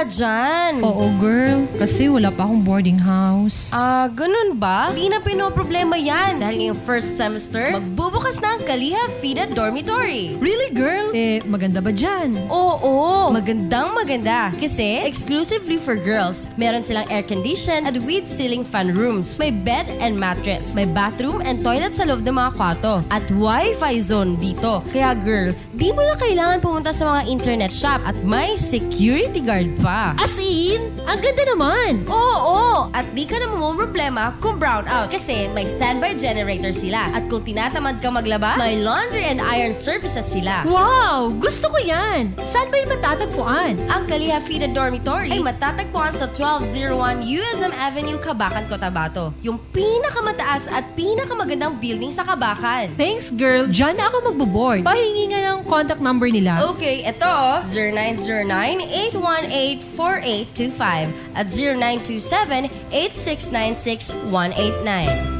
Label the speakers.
Speaker 1: kaya dyan.
Speaker 2: Oo, girl. Kasi wala pa akong boarding house.
Speaker 1: Ganun ba? Di na pinoproblema yan. Dahil ngayong first semester, magbubukas na ang Kaliha FIDA Dormitory.
Speaker 2: Really, girl? Maganda ba dyan?
Speaker 1: Oo, magandang maganda. Kasi exclusively for girls, meron silang air-conditioned at with ceiling fan rooms. May bed and mattress. May bathroom and toilet sa loob ng mga kwarto. At Wi-Fi zone dito. Kaya girl, di mo na kailangan pumunta sa mga internet shop at may security guard pa.
Speaker 3: As in? Ang ganda naman!
Speaker 1: Oo! At di ka na problema kung brown out kasi may standby generator sila. At kung tinatamad ka maglaba, may laundry and iron services sila.
Speaker 3: Wow! Gusto ko yan! Saan ba yung matatagpuan?
Speaker 1: Ang Kaliha FIDA Dormitory ay matatagpuan sa 1201 USM Avenue, Kabakan, Cotabato. Yung pinakamataas at pinakamagandang building sa Kabakan.
Speaker 3: Thanks, girl. Diyan na ako magbo-board. Pahingi nga ng contact number nila.
Speaker 1: Okay, ito 0909-818-4825 at 0927-8696189.